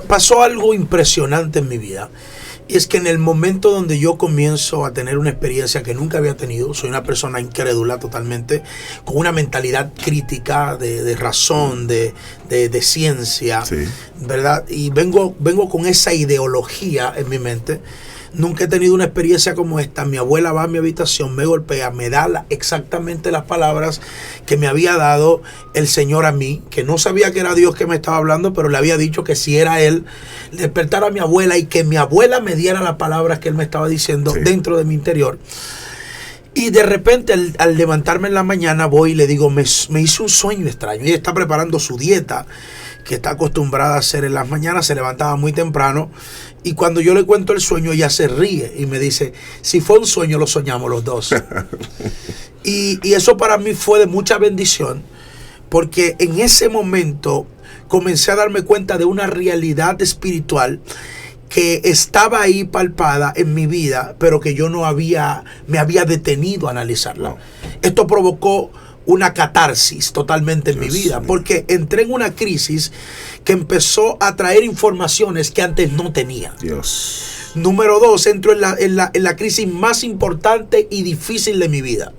pasó algo impresionante en mi vida. Y es que en el momento donde yo comienzo a tener una experiencia que nunca había tenido, soy una persona incrédula totalmente, con una mentalidad crítica, de razón, de ciencia, sí, ¿verdad? Y vengo con esa ideología en mi mente. Nunca he tenido una experiencia como esta. Mi abuela va a mi habitación, me golpea, me da exactamente las palabras que me había dado el Señor a mí, que no sabía que era Dios que me estaba hablando, pero le había dicho que si era Él, despertar a mi abuela y que mi abuela me diera las palabras que Él me estaba diciendo, sí, dentro de mi interior. Y de repente al levantarme en la mañana voy y le digo, me hice un sueño extraño. Ella está preparando su dieta, que está acostumbrada a hacer en las mañanas, se levantaba muy temprano. Y cuando yo le cuento el sueño, ella se ríe y me dice, si fue un sueño, lo soñamos los dos. y eso para mí fue de mucha bendición, porque en ese momento comencé a darme cuenta de una realidad espiritual que estaba ahí palpada en mi vida, pero que yo no me había detenido a analizarla. No. Esto provocó una catarsis totalmente en mi vida, porque entré en una crisis que empezó a traer informaciones que antes no tenía. Dios. Número 2, entro en la crisis más importante y difícil de mi vida.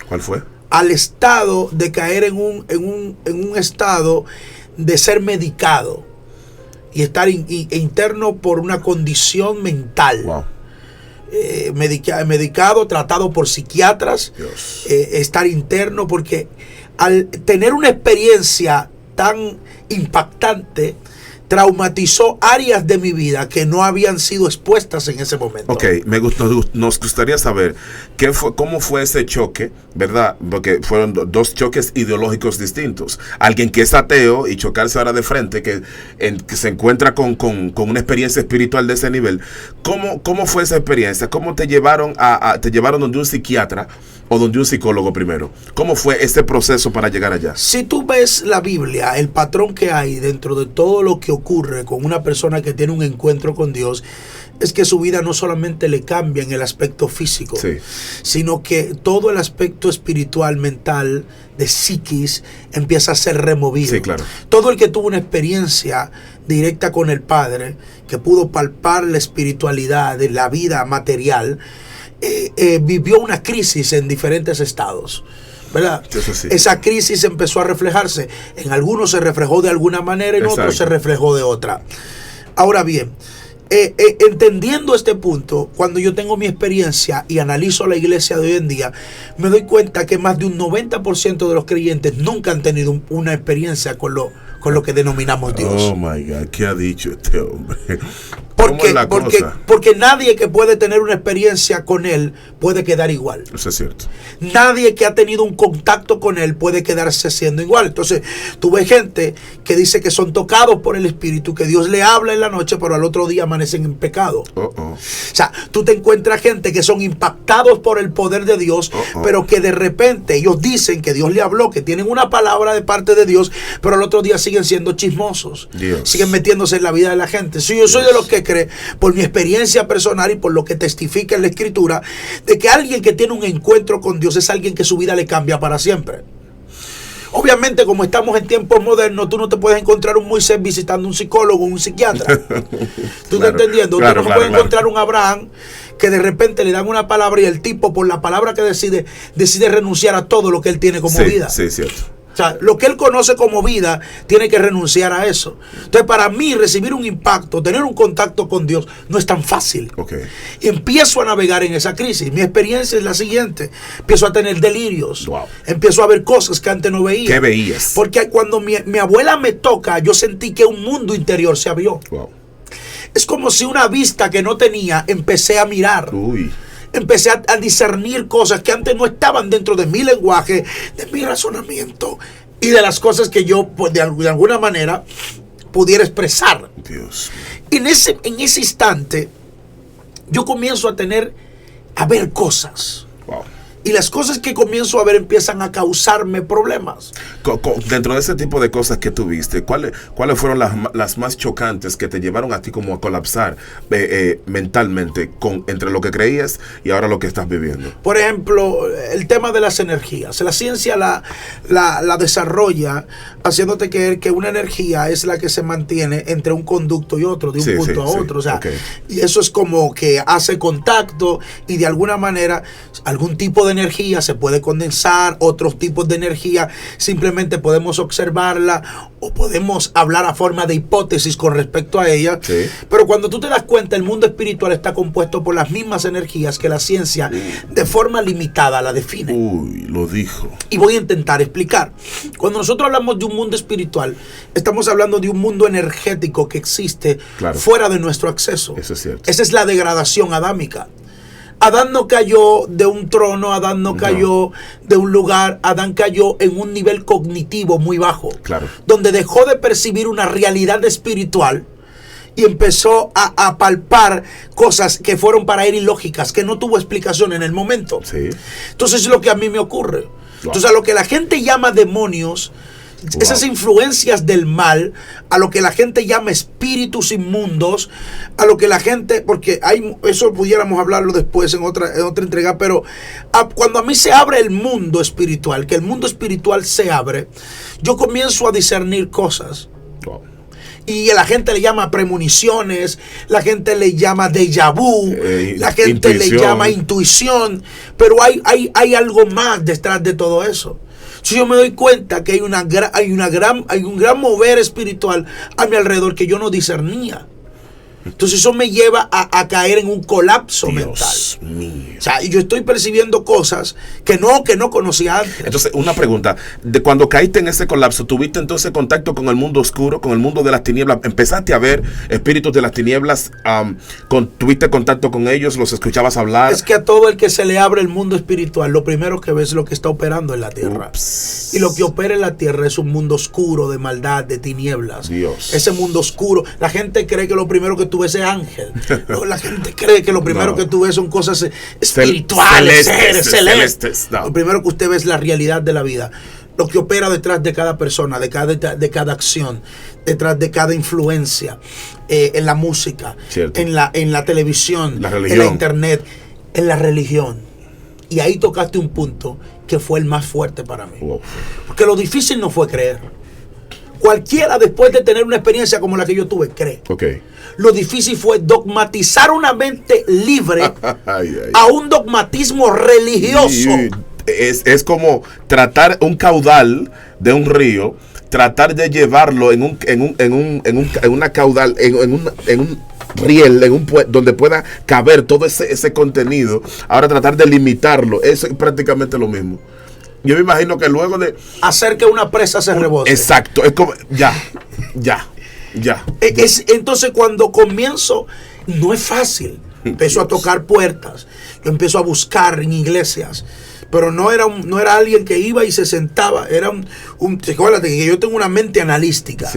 ¿Cuál fue? Al estado de caer en un estado de ser medicado y estar interno por una condición mental. Wow. Medicado, tratado por psiquiatras, estar interno, porque al tener una experiencia tan impactante, traumatizó áreas de mi vida que no habían sido expuestas en ese momento. Ok, nos gustaría saber cómo fue ese choque, ¿verdad? Porque fueron dos choques ideológicos distintos. Alguien que es ateo y chocarse ahora de frente, que se encuentra con una experiencia espiritual de ese nivel. ¿Cómo fue esa experiencia? ¿Cómo te llevaron te llevaron donde un psiquiatra o donde un psicólogo primero? ¿Cómo fue ese proceso para llegar allá? Si tú ves la Biblia, el patrón que hay dentro de todo lo que ocurre con una persona que tiene un encuentro con Dios, es que su vida no solamente le cambia en el aspecto físico, sí, sino que todo el aspecto espiritual, mental, de psiquis, empieza a ser removido. Sí, claro. Todo el que tuvo una experiencia directa con el Padre, que pudo palpar la espiritualidad de la vida material, vivió una crisis en diferentes estados, ¿verdad? Sí. Esa crisis empezó a reflejarse. En algunos se reflejó de alguna manera, en otros se reflejó de otra. Ahora bien, entendiendo este punto, cuando yo tengo mi experiencia y analizo la iglesia de hoy en día, me doy cuenta que más de un 90% de los creyentes nunca han tenido una experiencia con lo que denominamos Dios. Oh my God, ¿qué ha dicho este hombre? Porque nadie que puede tener una experiencia con Él puede quedar igual. Eso es cierto. Nadie que ha tenido un contacto con Él puede quedarse siendo igual. Entonces, tú ves gente que dice que son tocados por el Espíritu, que Dios le habla en la noche, pero al otro día amanecen en pecado. O sea, tú te encuentras gente que son impactados por el poder de Dios, pero que de repente ellos dicen que Dios le habló, que tienen una palabra de parte de Dios, pero al otro día siguen siendo chismosos. Siguen metiéndose en la vida de la gente. Si yo soy de los que cree, por mi experiencia personal y por lo que testifica en la Escritura, de que alguien que tiene un encuentro con Dios es alguien que su vida le cambia para siempre. Obviamente, como estamos en tiempos modernos, tú no te puedes encontrar un Moisés visitando un psicólogo o un psiquiatra. ¿Tú estás entendiendo? Tú no puedes encontrar un Abraham que de repente le dan una palabra y el tipo, por la palabra que decide renunciar a todo lo que él tiene como vida. Sí, cierto. O sea, lo que él conoce como vida, tiene que renunciar a eso. Entonces, para mí, recibir un impacto, tener un contacto con Dios, no es tan fácil. Empiezo a navegar en esa crisis. Mi experiencia es la siguiente. Empiezo a tener delirios. Wow. Empiezo a ver cosas que antes no veía. ¿Qué veías? Porque cuando mi abuela me toca, yo sentí que un mundo interior se abrió. Wow. Es como si una vista que no tenía, empecé a mirar. Uy. Empecé a discernir cosas que antes no estaban dentro de mi lenguaje, de mi razonamiento y de las cosas que yo, pues, de alguna manera pudiera expresar. Dios. En ese instante, yo comienzo a ver cosas. Wow. Y las cosas que comienzo a ver empiezan a causarme problemas. Dentro de ese tipo de cosas que tuviste, ¿cuáles fueron las más chocantes que te llevaron a ti como a colapsar mentalmente entre lo que creías y ahora lo que estás viviendo? Por ejemplo, el tema de las energías. La ciencia la desarrolla haciéndote creer que una energía es la que se mantiene entre un conducto y otro, de un punto a otro. O sea, y eso es como que hace contacto y de alguna manera algún tipo de energía se puede condensar, otros tipos de energía simplemente podemos observarla o podemos hablar a forma de hipótesis con respecto a ella. Pero cuando tú te das cuenta, el mundo espiritual está compuesto por las mismas energías que la ciencia de forma limitada la define. Uy, lo dijo. Y voy a intentar explicar. Cuando nosotros hablamos de un mundo espiritual, estamos hablando de un mundo energético que existe fuera de nuestro acceso. Eso es cierto. Esa es la degradación adámica. Adán no cayó de un trono, Adán no cayó de un lugar, Adán cayó en un nivel cognitivo muy bajo, donde dejó de percibir una realidad espiritual y empezó a palpar cosas que fueron para él ilógicas, que no tuvo explicación en el momento. Entonces es lo que a mí me ocurre. Entonces a lo que la gente llama demonios, esas influencias del mal, a lo que la gente llama espíritus inmundos, a lo que la gente, porque eso pudiéramos hablarlo después en otra entrega, pero cuando a mí se abre el mundo espiritual, que el mundo espiritual se abre, yo comienzo a discernir cosas. Y la gente le llama premoniciones, la gente le llama déjà vu, la gente le llama intuición, pero hay algo más detrás de todo eso. Si yo me doy cuenta que hay un gran mover espiritual a mi alrededor que yo no discernía. Entonces eso me lleva a caer en un colapso mental. Mío. O sea, yo estoy percibiendo cosas que no conocía antes. Entonces, una pregunta. De cuando caíste en ese colapso, ¿tuviste entonces contacto con el mundo oscuro, con el mundo de las tinieblas? ¿Empezaste a ver espíritus de las tinieblas? ¿Tuviste contacto con ellos? ¿Los escuchabas hablar? Es que a todo el que se le abre el mundo espiritual, lo primero que ve es lo que está operando en la tierra. Y lo que opera en la tierra es un mundo oscuro de maldad, de tinieblas. Dios. Ese mundo oscuro. La gente cree que lo primero que tú ves es ángel. No, la gente cree que lo primero que tú ves son cosas espirituales, celestes. No. Lo primero que usted ve es la realidad de la vida. Lo que opera detrás de cada persona, de cada acción, detrás de cada influencia, en la música, en la televisión, en la internet, en la religión. Y ahí tocaste un punto que fue el más fuerte para mí. Porque lo difícil no fue creer. Cualquiera, después de tener una experiencia como la que yo tuve, cree. Lo difícil fue dogmatizar una mente libre a un dogmatismo religioso. Es como tratar un caudal de un río, tratar de llevarlo en una caudal, en un riel, donde pueda caber todo ese contenido. Ahora tratar de limitarlo, eso es prácticamente lo mismo. Yo me imagino que luego de hacer que una presa se rebose. Exacto, es como ya. Entonces cuando comienzo, no es fácil. Empiezo a tocar puertas, yo empiezo a buscar en iglesias, pero no era alguien que iba y se sentaba, era acuérdate que yo tengo una mente analística.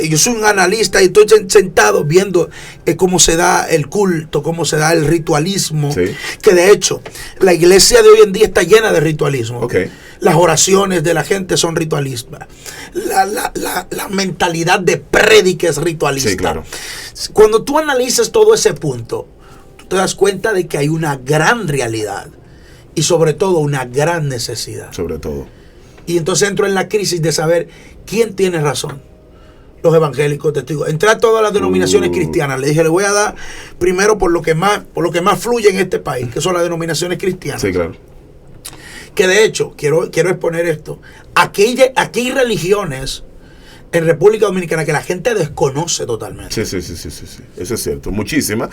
Yo soy un analista y estoy sentado viendo cómo se da el culto, cómo se da el ritualismo, que de hecho la iglesia de hoy en día está llena de ritualismo. Las oraciones de la gente son ritualistas. La mentalidad de prédica es ritualista. Cuando tú analizas todo ese punto, tú te das cuenta de que hay una gran realidad y sobre todo una gran necesidad. Y entonces entro en la crisis de saber quién tiene razón. Los evangélicos, testigos. Entré a todas las denominaciones cristianas. Le dije, le voy a dar primero por lo que más fluye en este país, que son las denominaciones cristianas. Que de hecho, quiero exponer esto. Aquí hay religiones en República Dominicana que la gente desconoce totalmente. Sí. Eso es cierto. Muchísimas.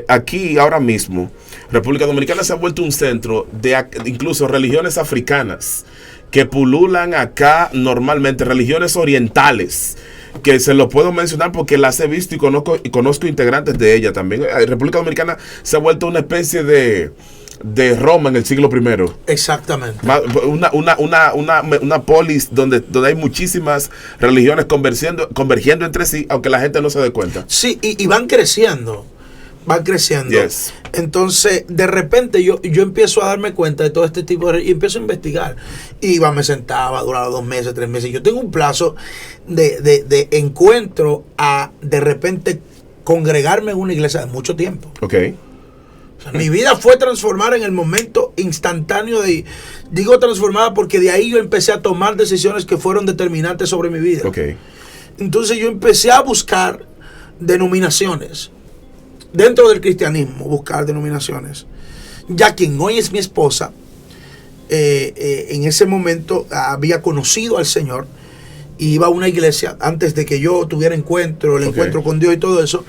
Aquí ahora mismo, República Dominicana se ha vuelto un centro de incluso religiones africanas que pululan acá normalmente, religiones orientales, que se lo puedo mencionar porque las he visto y conozco integrantes de ella también. República Dominicana se ha vuelto una especie de Roma en el siglo I. Exactamente. Una polis donde hay muchísimas religiones convergiendo entre sí, aunque la gente no se dé cuenta. Sí, y van creciendo. van creciendo. Yes. Entonces, de repente yo empiezo a darme cuenta de todo este tipo de... Y empiezo a investigar. Iba, me sentaba, duraba 2 meses, 3 meses. Yo tengo un plazo de encuentro a, de repente, congregarme en una iglesia de mucho tiempo. Ok. O sea, mi vida fue transformada en el momento instantáneo de... Digo transformada porque de ahí yo empecé a tomar decisiones que fueron determinantes sobre mi vida. Ok. Entonces yo empecé a buscar denominaciones. Dentro del cristianismo, buscar denominaciones. Ya quien hoy es mi esposa, en ese momento había conocido al Señor y iba a una iglesia antes de que yo tuviera encuentro con Dios y todo eso.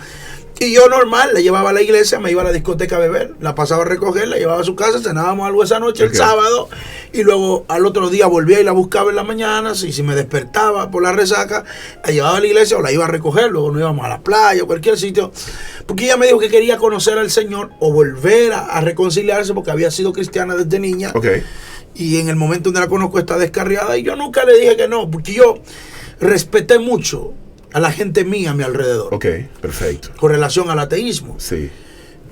Y yo normal, la llevaba a la iglesia, me iba a la discoteca a beber, la pasaba a recoger, la llevaba a su casa, cenábamos algo esa noche, el sábado, y luego al otro día volvía y la buscaba en la mañana, y si me despertaba por la resaca, la llevaba a la iglesia o la iba a recoger, luego nos íbamos a la playa o cualquier sitio, porque ella me dijo que quería conocer al Señor o volver a reconciliarse porque había sido cristiana desde niña. Okay. Y en el momento donde la conozco está descarriada, y yo nunca le dije que no, porque yo respeté mucho a la gente mía a mi alrededor. Ok, perfecto. Con relación al ateísmo. Sí.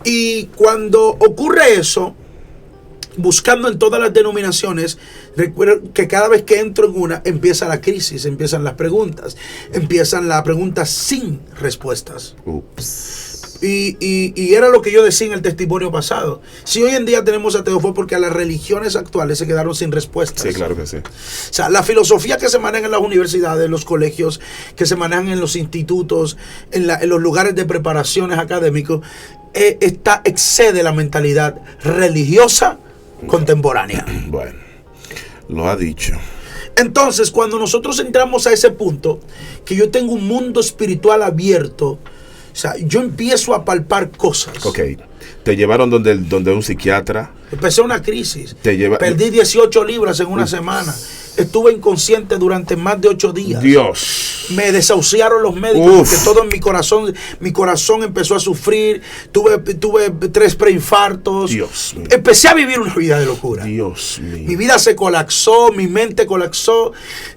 Y cuando ocurre eso, buscando en todas las denominaciones, recuerdo que cada vez que entro en una, empieza la crisis, empiezan las preguntas sin respuestas. Ups. Y era lo que yo decía en el testimonio pasado. Si hoy en día tenemos ateos fue porque las religiones actuales se quedaron sin respuestas. Sí, claro que sí. O sea, la filosofía que se maneja en las universidades, en los colegios, que se manejan en los institutos, en los lugares de preparaciones académicos, excede la mentalidad religiosa contemporánea. Bueno, lo ha dicho. Entonces, cuando nosotros entramos a ese punto, que yo tengo un mundo espiritual abierto, o sea, yo empiezo a palpar cosas. Ok. Te llevaron donde un psiquiatra. Empecé una crisis. Perdí 18 libras en una semana. Estuve inconsciente durante más de 8 días. Dios. Me desahuciaron los médicos porque todo en mi corazón empezó a sufrir. Tuve 3 preinfartos. Dios mío. Empecé a vivir una vida de locura. Dios mío. Mi vida se colapsó, mi mente colapsó.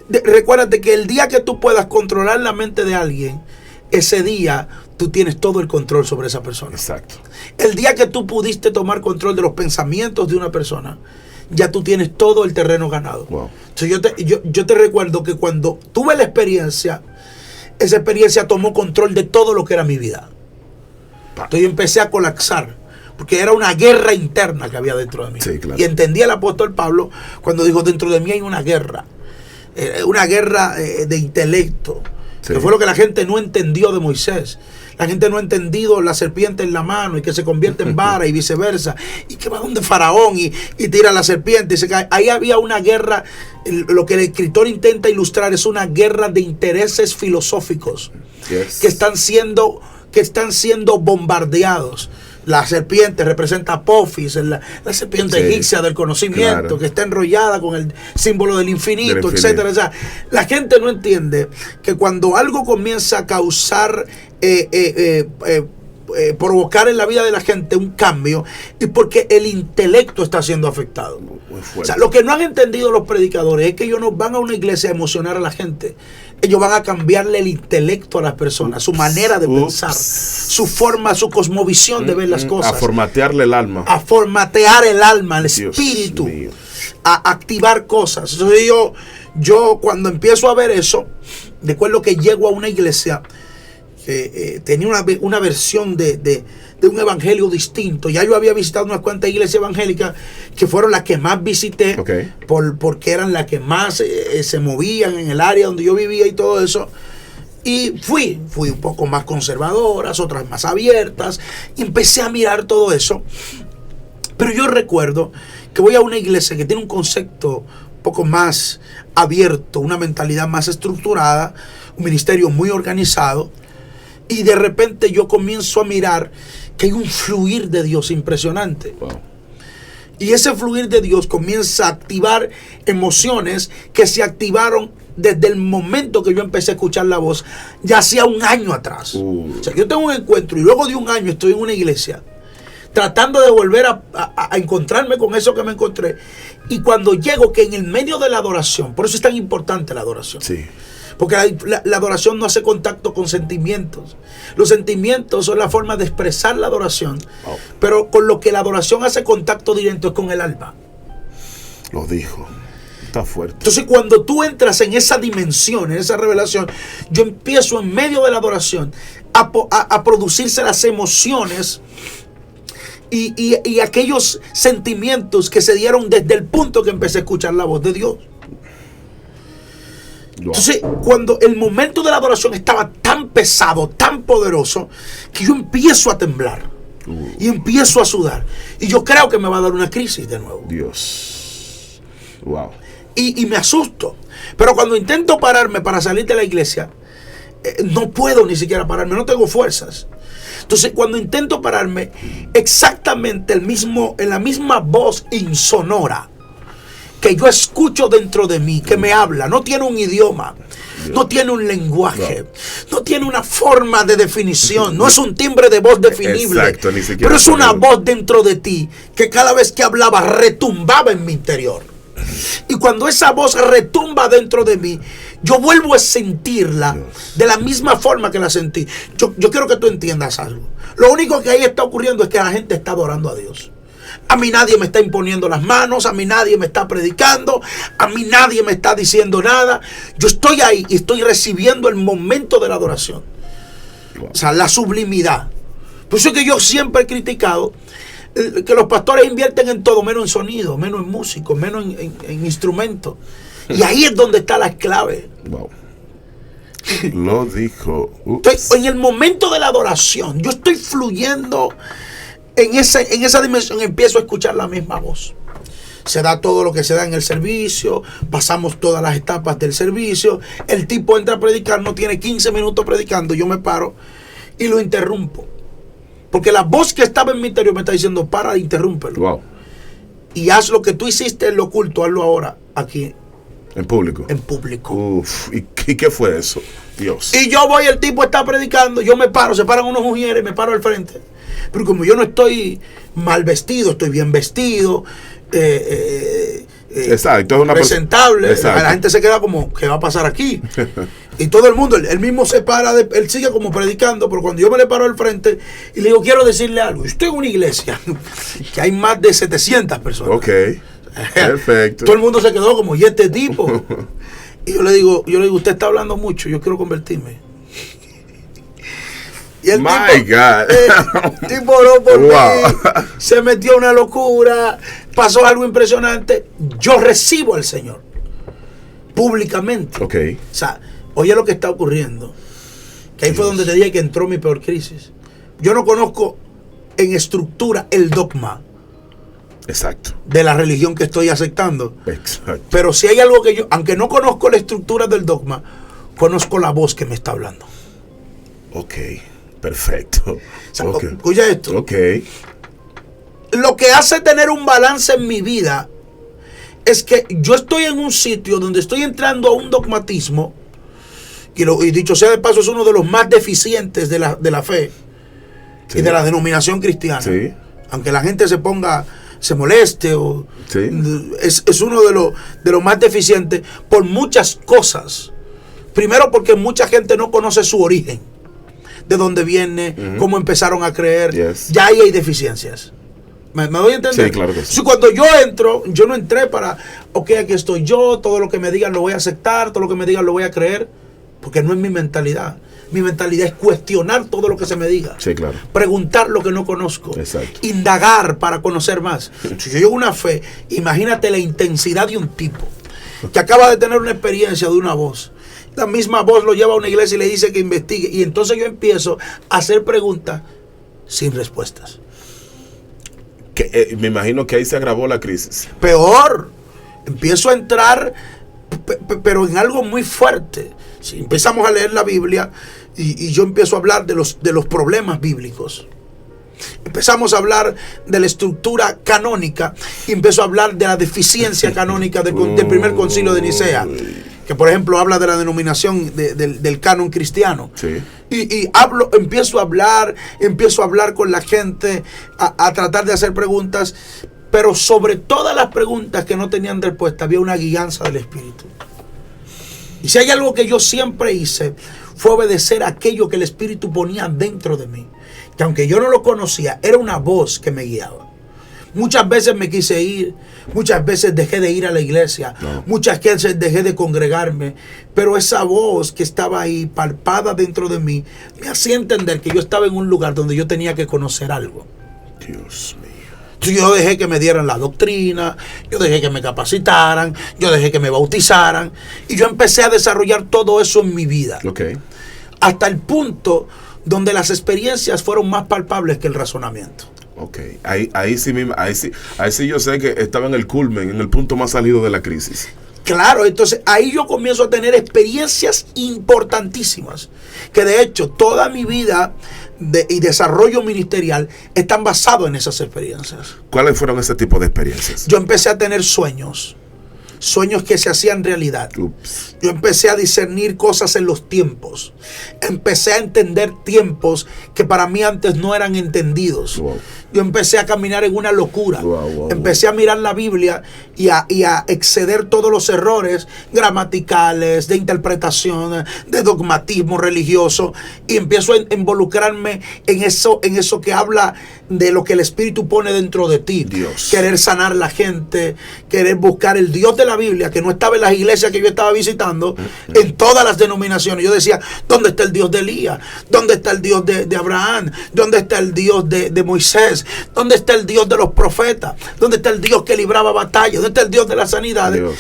Recuérdate que el día que tú puedas controlar la mente de alguien, ese día tú tienes todo el control sobre esa persona. Exacto. El día que tú pudiste tomar control de los pensamientos de una persona, ya tú tienes todo el terreno ganado. Wow. Entonces yo te recuerdo que cuando tuve la experiencia, esa experiencia tomó control de todo lo que era mi vida. Entonces yo empecé a colapsar, porque era una guerra interna que había dentro de mí. Sí, claro. Y entendí el apóstol Pablo cuando dijo, dentro de mí hay una guerra de intelecto. Sí. Que fue lo que la gente no entendió de Moisés. La gente no ha entendido la serpiente en la mano y que se convierte en vara y viceversa. Y que va donde Faraón y tira la serpiente y se cae. Ahí había una guerra. Lo que el escritor intenta ilustrar es una guerra de intereses filosóficos. Yes. que están siendo bombardeados. La serpiente representa a Apophis, la serpiente egipcia del conocimiento, claro, que está enrollada con el símbolo del infinito, etcétera. O sea, la gente no entiende que cuando algo comienza a causar, provocar en la vida de la gente un cambio, es porque el intelecto está siendo afectado. O sea, lo que no han entendido los predicadores es que ellos no van a una iglesia a emocionar a la gente. Ellos van a cambiarle el intelecto a las personas, su manera de pensar, su forma, su cosmovisión de ver las cosas. A formatearle el alma. A formatear el alma, el espíritu. A activar cosas. Entonces yo cuando empiezo a ver eso, recuerdo que llego a una iglesia que tenía una versión de un evangelio distinto. Ya yo había visitado unas cuantas iglesias evangélicas que fueron las que más visité, porque eran las que más se movían en el área donde yo vivía y todo eso. Y fui un poco más conservadoras, otras más abiertas, y empecé a mirar todo eso. Pero yo recuerdo que voy a una iglesia que tiene un concepto un poco más abierto, una mentalidad más estructurada, un ministerio muy organizado, y de repente yo comienzo a mirar que hay un fluir de Dios impresionante. Wow. Y ese fluir de Dios comienza a activar emociones que se activaron desde el momento que yo empecé a escuchar la voz, ya hacía un año atrás. O sea, yo tengo un encuentro y luego de un año estoy en una iglesia tratando de volver a encontrarme con eso que me encontré. Y cuando llego, que en el medio de la adoración, por eso es tan importante la adoración. Sí. Porque la adoración no hace contacto con sentimientos. Los sentimientos son la forma de expresar la adoración. Wow. Pero con lo que la adoración hace contacto directo es con el alma. Lo dijo. Está fuerte. Entonces cuando tú entras en esa dimensión, en esa revelación, yo empiezo en medio de la adoración a producirse las emociones y aquellos sentimientos que se dieron desde el punto que empecé a escuchar la voz de Dios. Entonces, cuando el momento de la adoración estaba tan pesado, tan poderoso, que yo empiezo a temblar y empiezo a sudar. Y yo creo que me va a dar una crisis de nuevo. Dios. Wow. Y me asusto. Pero cuando intento pararme para salir de la iglesia, no puedo ni siquiera pararme, no tengo fuerzas. Entonces, cuando intento pararme, exactamente en la misma voz insonora que yo escucho dentro de mí, que me habla, no tiene un idioma, no tiene un lenguaje, no tiene una forma de definición, no es un timbre de voz definible. Exacto, ni siquiera. Pero es una voz dentro de ti que cada vez que hablaba retumbaba en mi interior. Y cuando esa voz retumba dentro de mí, yo vuelvo a sentirla de la misma forma que la sentí. Yo quiero que tú entiendas algo. Lo único que ahí está ocurriendo es que la gente está adorando a Dios. A mí nadie me está imponiendo las manos, a mí nadie me está predicando, a mí nadie me está diciendo nada. Yo estoy ahí y estoy recibiendo el momento de la adoración. O sea, la sublimidad. Por eso es que yo siempre he criticado que los pastores invierten en todo, menos en sonido, menos en músicos, menos en instrumentos. Y ahí es donde está la clave. Wow. Lo dijo. En el momento de la adoración, yo estoy fluyendo en esa dimensión, empiezo a escuchar la misma voz. Se da todo lo que se da en el servicio, pasamos todas las etapas del servicio, el tipo entra a predicar, no tiene 15 minutos predicando, yo me paro y lo interrumpo. Porque la voz que estaba en mi interior me está diciendo, para, interrúmpelo. Wow. Y haz lo que tú hiciste en lo oculto, hazlo ahora, aquí. En público. En público. Uf, ¿y qué fue eso? Dios. Y yo voy, el tipo está predicando, yo me paro, se paran unos mujeres, me paro al frente. Pero como yo no estoy mal vestido, estoy bien vestido, exacto, es una presentable, la gente se queda como, ¿qué va a pasar aquí? Y todo el mundo, él mismo se para, él sigue como predicando, pero cuando yo me le paro al frente y le digo, quiero decirle algo, estoy en una iglesia que hay más de 700 personas. Ok, perfecto. Todo el mundo se quedó como, ¿y este tipo? Y yo le digo, usted está hablando mucho, yo quiero convertirme. Y el tipo oró por mí, se metió una locura, pasó algo impresionante. Yo recibo al Señor públicamente. Okay. O sea, oye lo que está ocurriendo. Que ahí fue donde te dije que entró mi peor crisis. Yo no conozco en estructura el dogma. Exacto. De la religión que estoy aceptando. Exacto. Pero si hay algo que yo, aunque no conozco la estructura del dogma, conozco la voz que me está hablando. Ok. Perfecto. O sea, escucha esto. Ok. Lo que hace tener un balance en mi vida es que yo estoy en un sitio donde estoy entrando a un dogmatismo, y dicho sea de paso, es uno de los más deficientes de la fe, sí, y de la denominación cristiana. Sí. Aunque la gente se moleste, sí, es uno de los más deficientes por muchas cosas. Primero, porque mucha gente no conoce su origen, de dónde viene, cómo empezaron a creer. Yes. Ya ahí hay deficiencias. ¿Me doy a entender? Sí, claro que sí. Entonces, cuando yo entro, yo no entré para, ok, aquí estoy yo, todo lo que me digan lo voy a aceptar, todo lo que me digan lo voy a creer, porque no es mi mentalidad. Mi mentalidad es cuestionar todo lo que se me diga. Sí, claro. Preguntar lo que no conozco. Exacto. Indagar para conocer más. Si yo llevo una fe, imagínate la intensidad de un tipo que acaba de tener una experiencia de una voz. La misma voz lo lleva a una iglesia y le dice que investigue. Y entonces yo empiezo a hacer preguntas sin respuestas. Me imagino que ahí se agravó la crisis. Peor. Empiezo a entrar, pero en algo muy fuerte. Si empezamos a leer la Biblia y yo empiezo a hablar de los problemas bíblicos. Empezamos a hablar de la estructura canónica y empiezo a hablar de la deficiencia canónica del primer concilio de Nicea, que por ejemplo habla de la denominación del canon cristiano. Sí. Y empiezo a hablar con la gente, a tratar de hacer preguntas, pero sobre todas las preguntas que no tenían respuesta había una guianza del Espíritu. Y si hay algo que yo siempre hice, fue obedecer a aquello que el Espíritu ponía dentro de mí. Que aunque yo no lo conocía, era una voz que me guiaba. Muchas veces me quise ir, muchas veces dejé de ir a la iglesia, muchas veces dejé de congregarme, pero esa voz que estaba ahí, palpada dentro de mí, me hacía entender que yo estaba en un lugar donde yo tenía que conocer algo. Dios mío. Entonces yo dejé que me dieran la doctrina, yo dejé que me capacitaran, yo dejé que me bautizaran, y yo empecé a desarrollar todo eso en mi vida. Okay. Hasta el punto donde las experiencias fueron más palpables que el razonamiento. Ok, ahí sí yo sé que estaba en el culmen, en el punto más salido de la crisis. Claro, entonces ahí yo comienzo a tener experiencias importantísimas, que de hecho toda mi vida y desarrollo ministerial están basados en esas experiencias. ¿Cuáles fueron ese tipo de experiencias? Yo empecé a tener sueños que se hacían realidad. Ups. Yo empecé a discernir cosas en los tiempos. Empecé a entender tiempos que para mí antes no eran entendidos. Wow. Yo empecé a caminar en una locura. Wow. Empecé a mirar la Biblia y a exceder todos los errores gramaticales, de interpretación, de dogmatismo religioso. Y empiezo a involucrarme en eso que habla de lo que el Espíritu pone dentro de ti. Dios. Querer sanar la gente, querer buscar el Dios de la Biblia, que no estaba en las iglesias que yo estaba visitando, en todas las denominaciones. Yo decía, ¿dónde está el Dios de Elías? ¿Dónde está el Dios de Abraham? ¿Dónde está el Dios de Moisés? ¿Dónde está el Dios de los profetas? ¿Dónde está el Dios que libraba batallas? ¿Dónde está el Dios de las sanidades? Dios.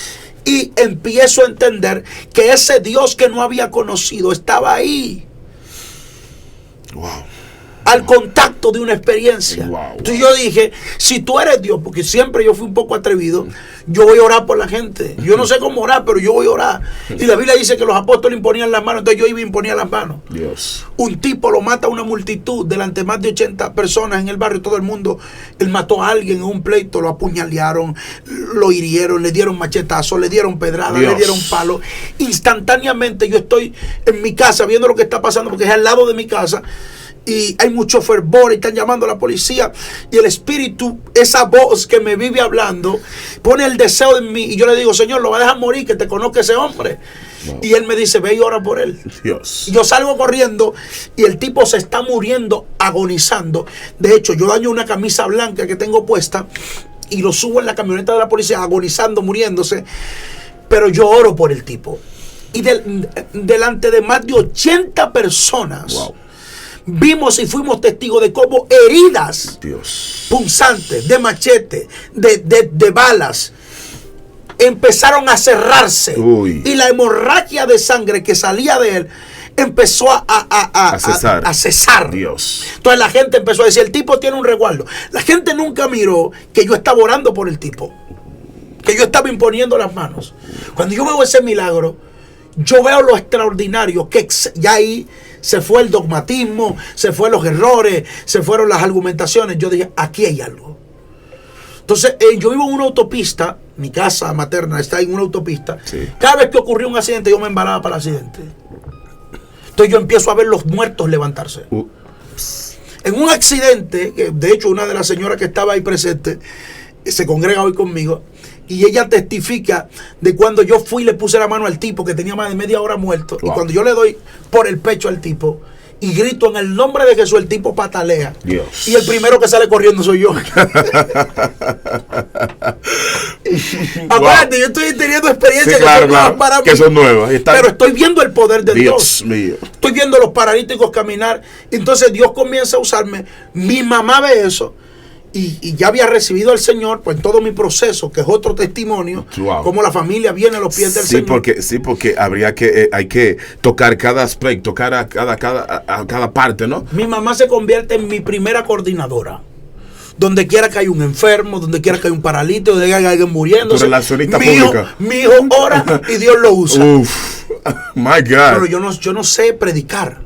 Y empiezo a entender que ese Dios que no había conocido estaba ahí. Wow. Al contacto de una experiencia. Wow. Entonces yo dije, si tú eres Dios, porque siempre yo fui un poco atrevido, yo voy a orar por la gente. Yo no sé cómo orar, pero yo voy a orar. Y la Biblia dice que los apóstoles imponían las manos, entonces yo iba y imponía las manos. Dios. Un tipo lo mata a una multitud delante de más de 80 personas en el barrio, todo el mundo. Él mató a alguien en un pleito, lo apuñalearon, lo hirieron, le dieron machetazos, le dieron pedradas, Dios. le dieron palos. Instantáneamente yo estoy en mi casa viendo lo que está pasando, porque es al lado de mi casa. Y hay mucho fervor y están llamando a la policía. Y el Espíritu, esa voz que me vive hablando, pone el deseo en mí. Y yo le digo, Señor, lo va a dejar morir, que te conozca ese hombre. Wow. Y él me dice, ve y ora por él. Dios. Y yo salgo corriendo y el tipo se está muriendo, agonizando. De hecho, yo daño una camisa blanca que tengo puesta y lo subo en la camioneta de la policía, agonizando, muriéndose. Pero yo oro por el tipo. Y delante de más de 80 personas. Wow. Vimos y fuimos testigos de cómo heridas, Dios, punzantes, de machete, de balas, empezaron a cerrarse. Uy. Y la hemorragia de sangre que salía de él empezó a cesar. Dios. Entonces la gente empezó a decir, el tipo tiene un resguardo. La gente nunca miró que yo estaba orando por el tipo, que yo estaba imponiendo las manos. Cuando yo veo ese milagro, yo veo lo extraordinario, que ya ahí se fue el dogmatismo, se fueron los errores, se fueron las argumentaciones. Yo dije, aquí hay algo. Entonces, yo vivo en una autopista, mi casa materna está en una autopista. Sí. Cada vez que ocurrió un accidente, yo me embalaba para el accidente. Entonces yo empiezo a ver los muertos levantarse. En un accidente, que de hecho una de las señoras que estaba ahí presente, se congrega hoy conmigo, y ella testifica de cuando yo fui y le puse la mano al tipo que tenía más de media hora muerto. Wow. Y cuando yo le doy por el pecho al tipo y grito en el nombre de Jesús, el tipo patalea. Dios. Y el primero que sale corriendo soy yo. Aparte, yo estoy teniendo experiencias, sí, claro, que son nuevas para mí, que son nuevas. Pero estoy viendo el poder de Dios. Mío. Estoy viendo a los paralíticos caminar. Entonces Dios comienza a usarme. Mi mamá ve eso. Y ya había recibido al Señor, pues en todo mi proceso, que es otro testimonio, wow. Como la familia viene a los pies del Señor. Porque hay que tocar cada aspecto, a cada parte, ¿no? Mi mamá se convierte en mi primera coordinadora. Donde quiera que hay un enfermo, donde quiera que hay un paralítico, donde quiera que hay alguien muriéndose. Mi hijo ora y Dios lo usa. Uf, my God. Pero yo no sé predicar.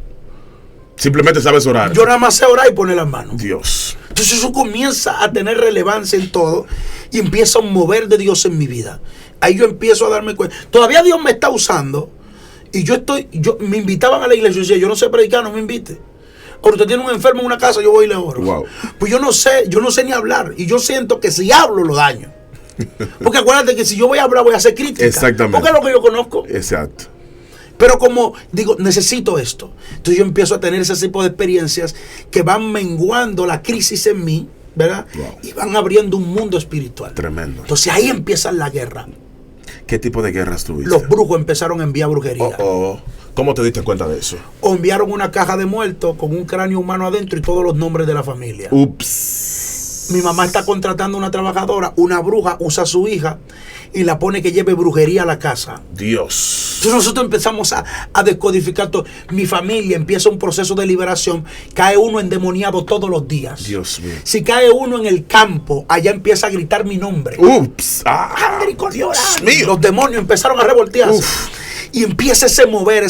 Simplemente sabes orar. Yo nada más sé orar y poner las manos. Dios. Entonces eso comienza a tener relevancia en todo y empieza un mover de Dios en mi vida. Ahí yo empiezo a darme cuenta. Todavía Dios me está usando y me invitaban a la iglesia y yo decía, yo no sé predicar, no me invite. Ahora usted tiene un enfermo en una casa, yo voy y le oro. Wow. Pues yo no sé ni hablar y yo siento que si hablo lo daño. Porque acuérdate que si yo voy a hablar voy a hacer crítica. Exactamente. Porque es lo que yo conozco. Exacto. Pero como digo, necesito esto. Entonces yo empiezo a tener ese tipo de experiencias que van menguando la crisis en mí, ¿verdad? Wow. Y van abriendo un mundo espiritual. Tremendo. Entonces ahí empieza la guerra. ¿Qué tipo de guerras tuviste? Los brujos empezaron a enviar brujería. ¿Cómo te diste cuenta de eso? O enviaron una caja de muertos con un cráneo humano adentro y todos los nombres de la familia. Ups. Mi mamá está contratando a una trabajadora, una bruja usa a su hija y la pone que lleve brujería a la casa. Dios. Entonces nosotros empezamos a descodificar todo. Mi familia empieza un proceso de liberación. Cae uno endemoniado todos los días. Dios mío. Si cae uno en el campo, allá empieza a gritar mi nombre. Ups. Dios mío. Los demonios empezaron a revoltearse. Uf. Y empieza a mover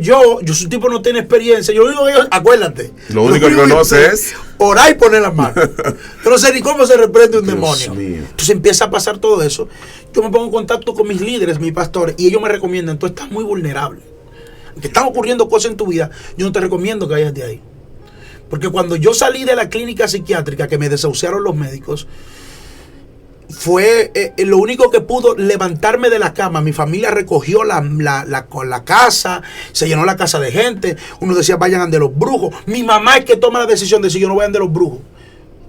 yo soy un tipo que no tiene experiencia. Yo lo único que acuérdate. Lo único que conoce es orar y poner las manos. Yo no sé ni cómo se reprende un Dios demonio. mío. Entonces empieza a pasar todo eso. Yo me pongo en contacto con mis líderes, mis pastores, y ellos me recomiendan, tú estás muy vulnerable. Aunque están ocurriendo cosas en tu vida, yo no te recomiendo que vayas de ahí. Porque cuando yo salí de la clínica psiquiátrica, que me desahuciaron los médicos, fue lo único que pudo levantarme de la cama. Mi familia recogió la casa, se llenó la casa de gente. Uno decía, vayan ante los brujos. Mi mamá es que toma la decisión de decir, yo no voy ante los brujos.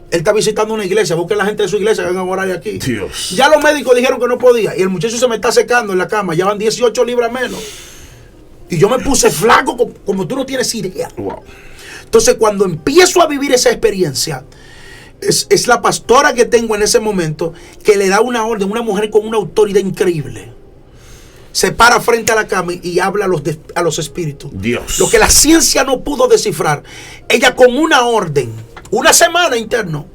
Él está visitando una iglesia, busquen la gente de su iglesia que vengan a orar aquí. Dios. Ya los médicos dijeron que no podía. Y el muchacho se me está secando en la cama, ya van 18 libras menos. Y yo me puse flaco como tú no tienes idea. Wow. Entonces cuando empiezo a vivir esa experiencia, es la pastora que tengo en ese momento que le da una orden, una mujer con una autoridad increíble. Se para frente a la cama y habla a los espíritus. Dios. Lo que la ciencia no pudo descifrar. Ella con una orden, una semana interno,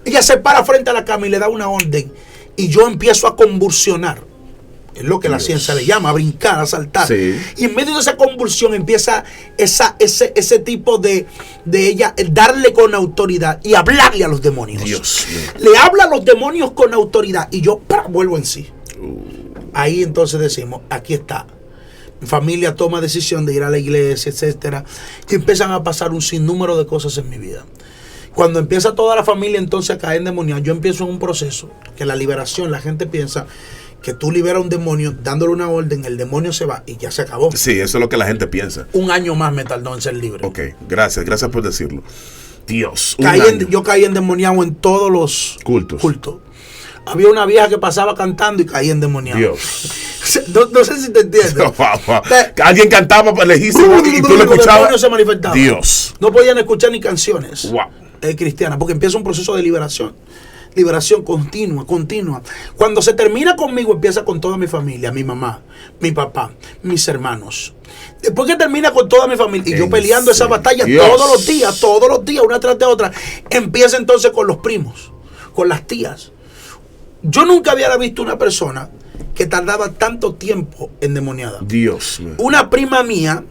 ella se para frente a la cama y le da una orden. Y yo empiezo a convulsionar. Es lo que la ciencia le llama, a brincar, a saltar. Sí. Y en medio de esa convulsión empieza ese tipo de ella, darle con autoridad y hablarle a los demonios. Dios mío. Le habla a los demonios con autoridad y yo vuelvo en sí. Ahí entonces decimos, aquí está. Mi familia toma decisión de ir a la iglesia, etcétera. Y empiezan a pasar un sinnúmero de cosas en mi vida. Cuando empieza toda la familia entonces a caer endemoniada, yo empiezo en un proceso que la liberación, la gente piensa que tú liberas a un demonio dándole una orden, el demonio se va y ya se acabó. Sí, eso es lo que la gente piensa. Un año más me tardó en ser libre. Ok, gracias por decirlo. Dios, Yo caí endemoniado en todos los cultos. Había una vieja que pasaba cantando y caía endemoniado. Dios. No sé si te entiendes. Alguien cantaba lejísimo y tú lo escuchabas. Los demonios se manifestaban. Dios. No podían escuchar ni canciones Wow. cristianas, porque empieza un proceso de liberación. Liberación continua. Cuando se termina conmigo, empieza con toda mi familia, mi mamá, mi papá, mis hermanos. Después que termina con toda mi familia, y yo peleando esa batalla todos los días, una tras de otra, empieza entonces con los primos, con las tías. Yo nunca había visto una persona que tardaba tanto tiempo endemoniada. Dios. Una prima mía,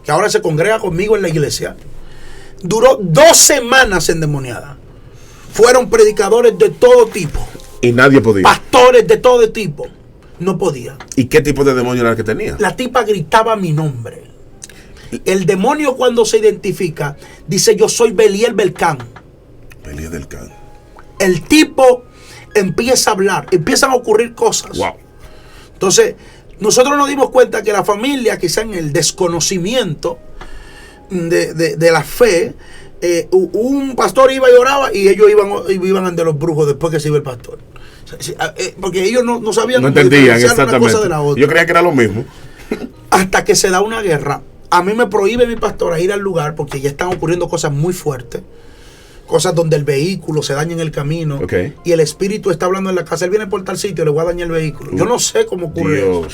que ahora se congrega conmigo en la iglesia, duró 2 semanas endemoniada. Fueron predicadores de todo tipo. Y nadie podía. Pastores de todo tipo. No podía. ¿Y qué tipo de demonio era el que tenía? La tipa gritaba mi nombre. El demonio cuando se identifica dice, yo soy Beliel Belcán. Beliel Belcán. El tipo empieza a hablar, empiezan a ocurrir cosas. Wow. Entonces, nosotros nos dimos cuenta que la familia, quizá en el desconocimiento de la fe, un pastor iba y oraba y ellos iban ante los brujos después que se iba el pastor. Porque ellos no sabían. No entendían exactamente una cosa de la otra. Yo creía que era lo mismo. Hasta que se da una guerra. A mí me prohíbe mi pastora ir al lugar porque ya están ocurriendo cosas muy fuertes. Cosas donde el vehículo se daña en el camino. Okay. Y el espíritu está hablando en la casa. Él viene por tal sitio, le voy a dañar el vehículo. Yo no sé cómo ocurre eso.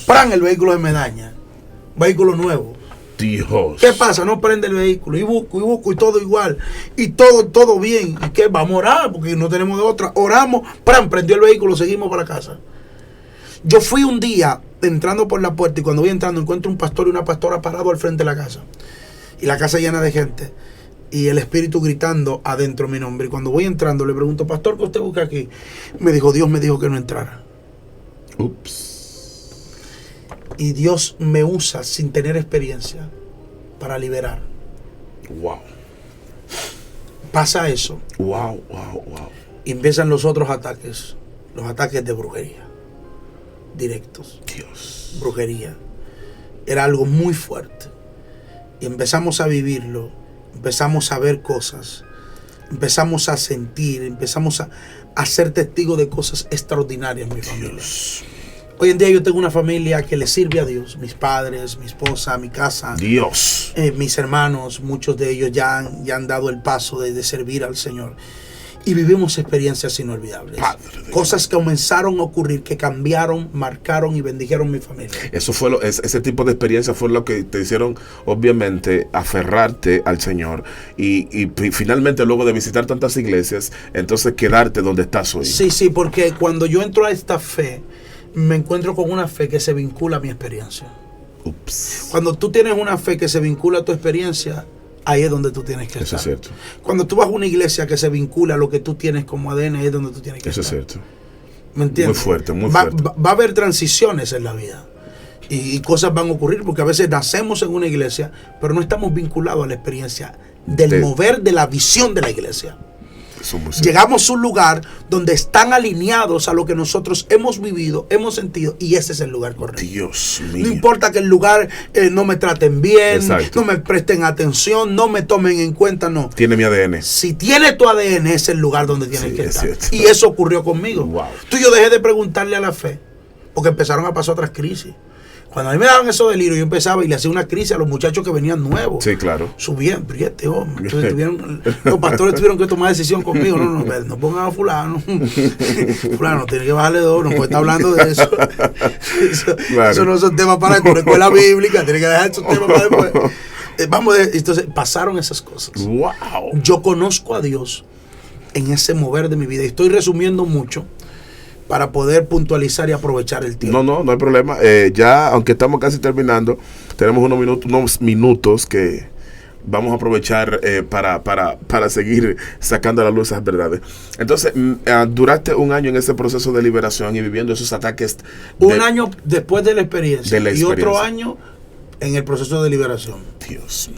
¡Pran! El vehículo se me daña. Vehículo nuevo. Dios. ¿Qué pasa? No prende el vehículo. Y busco y todo igual. Y todo bien. ¿Y qué? Vamos a orar porque no tenemos de otra. Oramos. ¡Pran! Prendió el vehículo. Seguimos para casa. Yo fui un día entrando por la puerta y cuando voy entrando encuentro un pastor y una pastora parado al frente de la casa. Y la casa llena de gente. Y el espíritu gritando adentro mi nombre. Y cuando voy entrando le pregunto, pastor, ¿qué usted busca aquí? Me dijo, Dios me dijo que no entrara. Ups. Y Dios me usa sin tener experiencia para liberar. Wow. Pasa eso. Wow. Y empiezan los otros ataques. Los ataques de brujería. Directos. Dios. Brujería. era algo muy fuerte. Y empezamos a vivirlo, empezamos a ver cosas, empezamos a sentir, empezamos a ser testigos de cosas extraordinarias en mi familia. Hoy en día yo tengo una familia que le sirve a Dios. Mis padres, mi esposa, mi casa. Dios. Mis hermanos, muchos de ellos ya han dado el paso de servir al Señor. Y vivimos experiencias inolvidables. Cosas que comenzaron a ocurrir, que cambiaron, marcaron y bendijeron mi familia. Eso fue ese tipo de experiencia fue lo que te hicieron, obviamente, aferrarte al Señor. Y finalmente, luego de visitar tantas iglesias, entonces quedarte donde estás hoy. Sí, porque cuando yo entro a esta fe, me encuentro con una fe que se vincula a mi experiencia. Ups. Cuando tú tienes una fe que se vincula a tu experiencia, ahí es donde tú tienes que estar. Eso es cierto. Cuando tú vas a una iglesia que se vincula a lo que tú tienes como ADN, ahí es donde tú tienes que estar. Eso es cierto. ¿Me entiendes? Muy fuerte, muy fuerte. Va a haber transiciones en la vida. Y cosas van a ocurrir porque a veces nacemos en una iglesia, pero no estamos vinculados a la experiencia del mover de la visión de la iglesia. Llegamos a un lugar donde están alineados a lo que nosotros hemos vivido, hemos sentido, y ese es el lugar correcto. Dios mío. No importa que el lugar no me traten bien, exacto, no me presten atención, no me tomen en cuenta, no. Tiene mi ADN. Si tiene tu ADN, es el lugar donde tienes que estar. Cierto. Y eso ocurrió conmigo. Wow. Tú y yo dejé de preguntarle a la fe, porque empezaron a pasar otras crisis. Cuando a mí me daban esos delirios, yo empezaba y le hacía una crisis a los muchachos que venían nuevos. Sí, claro. Subían, pero este hombre. Entonces los pastores tuvieron que tomar decisión conmigo. No pongan a fulano. Fulano tiene que bajarle 2, no puede estar hablando de eso. Claro. Eso no son temas para la escuela bíblica, tiene que dejar esos temas para después. Entonces pasaron esas cosas. Wow. Yo conozco a Dios en ese mover de mi vida. Y estoy resumiendo mucho para poder puntualizar y aprovechar el tiempo. No hay problema. Ya, aunque estamos casi terminando, tenemos unos minutos que vamos a aprovechar para seguir sacando a la luz esas verdades. Entonces, duraste un año en ese proceso de liberación y viviendo esos ataques. Un año después de la experiencia. Y otro año en el proceso de liberación. Dios mío.